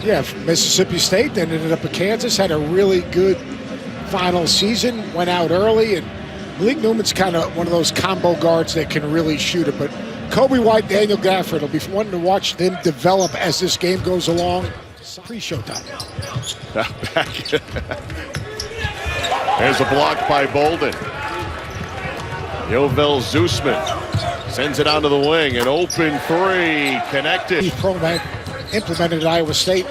Yeah, Mississippi State, then ended up at Kansas, had a really good final season, went out early, and Malik Newman's kind of one of those combo guards that can really shoot it. But Kobe White, Daniel Gafford will be fun to watch them develop as this game goes along. Pre-show time. There's a block by Bolden. Yovel Zusman sends it onto the wing. An open three, connected. The program implemented at Iowa State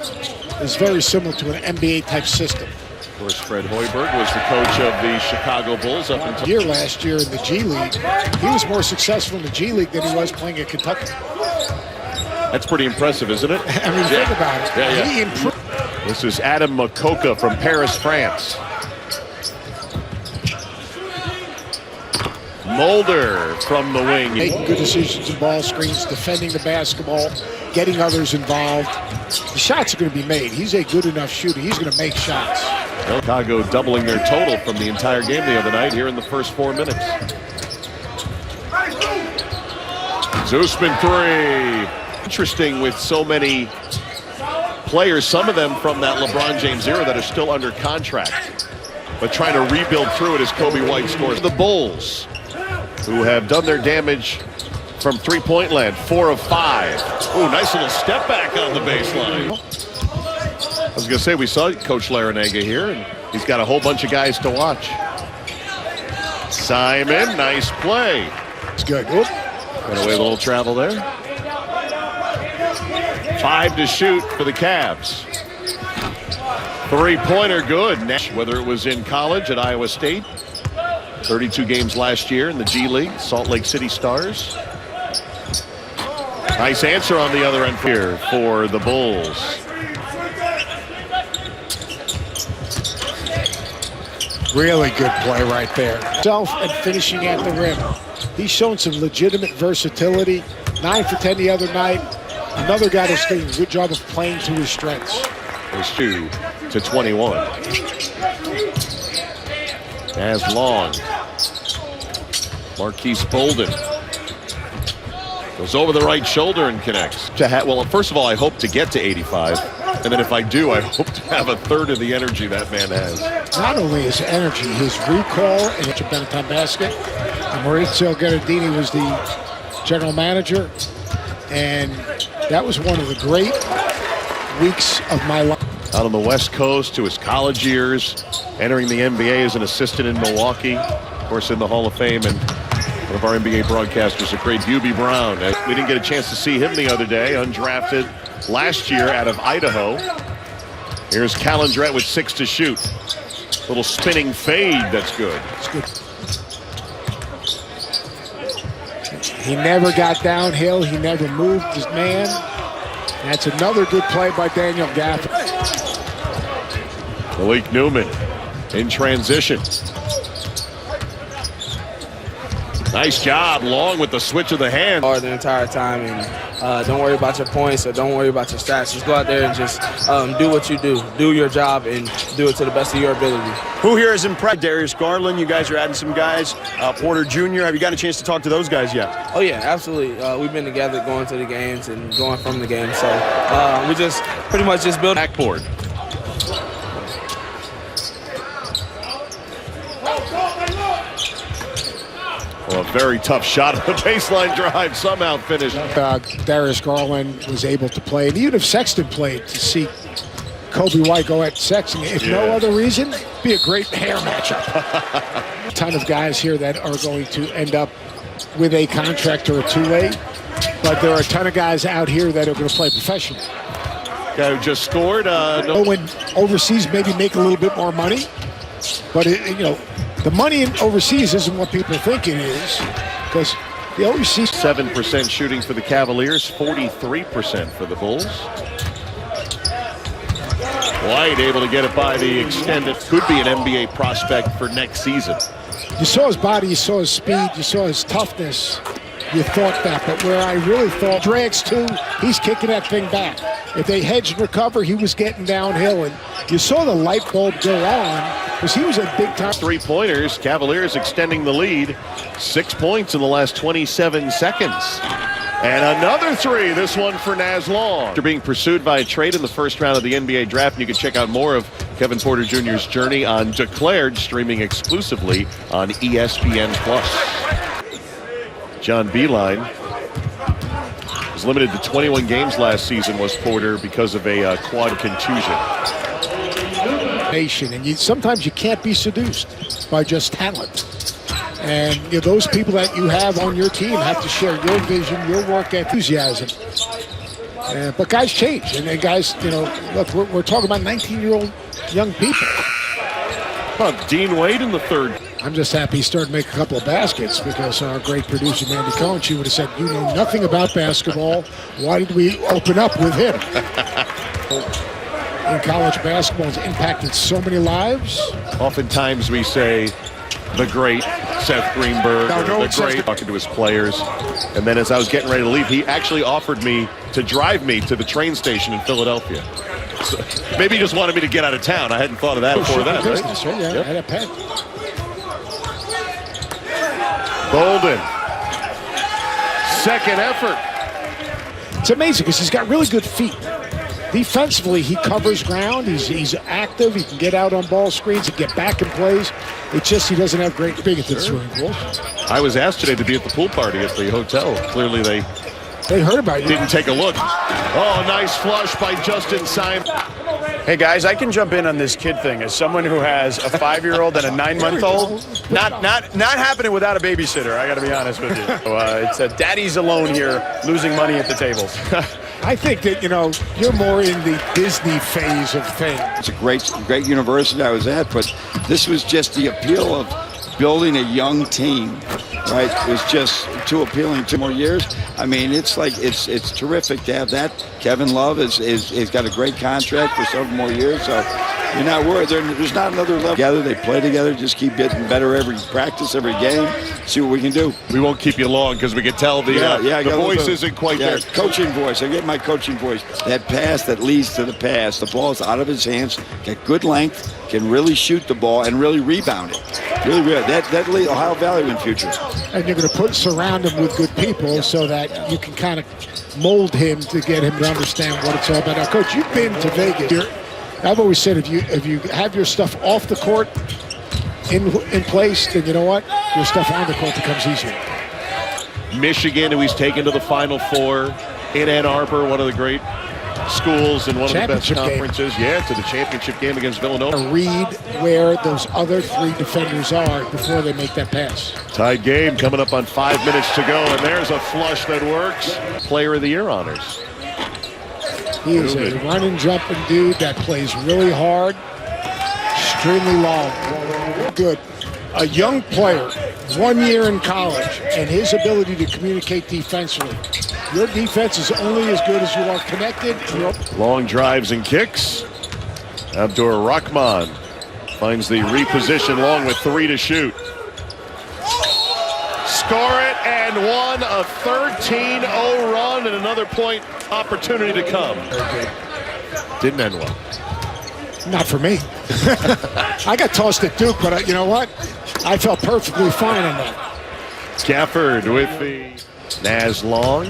is very similar to an NBA-type system. Of course, Fred Hoiberg was the coach of the Chicago Bulls up until last year in the G League. He was more successful in the G League than he was playing at Kentucky. That's pretty impressive, isn't it? I mean, think about it. Yeah. He improved. This is Adam Makoka from Paris, France. Mulder from the wing. Making good decisions in ball screens, defending the basketball, getting others involved. The shots are going to be made. He's a good enough shooter. He's going to make shots. Chicago doubling their total from the entire game the other night here in the first 4 minutes. Zusman three. Interesting with so many players, some of them from that LeBron James era that are still under contract, but trying to rebuild through it as Kobe White scores. The Bulls, who have done their damage from three-point land, 4 of 5. Ooh, nice little step back on the baseline. I was going to say, we saw Coach Larinaga here, and he's got a whole bunch of guys to watch. Simon, nice play. It's good. Oop. Got away a little travel there. 5 to shoot for the Cavs. Three-pointer good. Whether it was in college at Iowa State, 32 games last year in the G League, Salt Lake City Stars. Nice answer on the other end here for the Bulls. Really good play right there. Self and finishing at the rim. He's shown some legitimate versatility. 9 for 10 the other night. Another guy that's doing a good job of playing to his strengths. There's 2 to 21. As long. Marquise Bolden goes over the right shoulder and connects. Well, first of all, I hope to get to 85. And then if I do, I hope to have a third of the energy that man has. Not only his energy, his recall, and it's a Benetton basket. And Maurizio Gherardini was the general manager. And that was one of the great weeks of my life. Out on the West Coast to his college years, entering the NBA as an assistant in Milwaukee, of course in the Hall of Fame, and one of our NBA broadcasters, a great Hubie Brown. We didn't get a chance to see him the other day, undrafted last year out of Idaho. Here's Calendret with 6 to shoot. Little spinning fade, that's good. It's good. He never got downhill. He never moved his man. That's another good play by Daniel Gafford. Malik Newman in transition. Nice job, Long with the switch of the hand. The entire time, and don't worry about your points or don't worry about your stats. Just go out there and just do what you do. Do your job and do it to the best of your ability. Who here is impressed? Darius Garland, you guys are adding some guys. Porter Jr., have you got a chance to talk to those guys yet? Oh, yeah, absolutely. We've been together going to the games and going from the game. So we just pretty much just build. Backboard. Well, a very tough shot at the baseline drive, somehow finished. Darius Garland was able to play, and even if Sexton played, to see Kobe White go at Sexton, if no other reason, be a great hair matchup. A ton of guys here that are going to end up with a contract or a two-way, but there are a ton of guys out here that are going to play professionally. Guy who just scored. When overseas, maybe make a little bit more money, but the money in overseas isn't what people think it is, because the overseas. 7% shooting for the Cavaliers, 43% for the Bulls. White able to get it by the extended. Could be an NBA prospect for next season. You saw his body, you saw his speed, you saw his toughness. You thought that, but where I really thought drags too, he's kicking that thing back. If they hedge and recover, he was getting downhill, and you saw the light bulb go on because he was a big-time. 3-pointers. Cavaliers extending the lead. 6 points in the last 27 seconds. And another three, this one for Naz Long. After being pursued by a trade in the first round of the NBA draft, and you can check out more of Kevin Porter Jr.'s journey on Declared, streaming exclusively on ESPN+. John Beilein was limited to 21 games last season, was Porter, because of a quad contusion. And sometimes you can't be seduced by just talent. And those people that you have on your team have to share your vision, your work enthusiasm. But guys change, and guys, look, we're talking about 19-year-old young people. Well, Dean Wade in the third. I'm just happy he started making a couple of baskets, because our great producer, Mandy Cohen, she would have said, you know nothing about basketball. Why did we open up with him? In college basketball has impacted so many lives. Oftentimes we say the great Seth Greenberg, the great, talking to his players. And then as I was getting ready to leave, he actually offered me to drive me to the train station in Philadelphia. So maybe he just wanted me to get out of town. I hadn't thought of that before that, business, right? Yeah, yep. At a pen. Bolden. Second effort. It's amazing because he's got really good feet. Defensively, he covers ground. He's active. He can get out on ball screens and get back in plays. It's just he doesn't have great big at the swimming pool. I was asked today to be at the pool party at the hotel. Clearly they heard about you. Didn't take a look. Oh, nice flush by Justin Simon. Hey guys, I can jump in on this kid thing as someone who has a 5-year-old and a 9-month-old. Not happening without a babysitter. I got to be honest with you. So, it's a daddy's alone here, losing money at the tables. I think that you're more in the Disney phase of things. It's a great university I was at, but this was just the appeal of building a young team. Right, it was just too appealing. 2 more years. I mean, it's terrific to have that. Kevin Love is got a great contract for several more years, so you're not worried. There's not another level. Together, they play together. Just keep getting better every practice, every game. See what we can do. We won't keep you long because we can tell the voice isn't quite there. Coaching voice. I get my coaching voice. That pass that leads to the pass. The ball's out of his hands. Got good length. Can really shoot the ball and really rebound it. Really, that lead Ohio Valley in future. And you're going to surround him with good people so that you can kind of mold him to get him to understand what it's all about. Now, Coach, you've been to Vegas. I've always said if you have your stuff off the court in place, then you know what? Your stuff on the court becomes easier. Michigan, who he's taken to the Final Four in Ann Arbor, one of the great schools and one of the best conferences. Yeah, to the championship game against Villanova. Read where those other 3 defenders are before they make that pass. Tied game coming up on 5 minutes to go, and there's a flush that works. Player of the Year honors. He is a running, jumping dude that plays really hard, extremely long. Good. A young player, 1 year in college, and his ability to communicate defensively. Your defense is only as good as you are connected. Long drives and kicks. Abdur Rahman finds the reposition long with 3 to shoot. Score it and won a 13-0 run and another point opportunity to come. Very good. Didn't end well. Not for me. I got tossed at Duke, but you know what? I felt perfectly fine on that. Gafford with the Naz Long,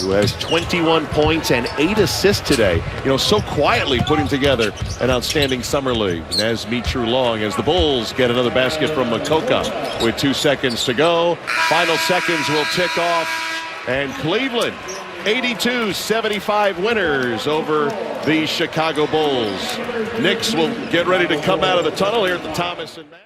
who has 21 points and 8 assists today. So quietly putting together an outstanding summer league. Naz Mitru Long as the Bulls get another basket from Makoka with 2 seconds to go. Final seconds will tick off, and Cleveland 82-75 winners over the Chicago Bulls. Knicks will get ready to come out of the tunnel here at the Thomas and Mack.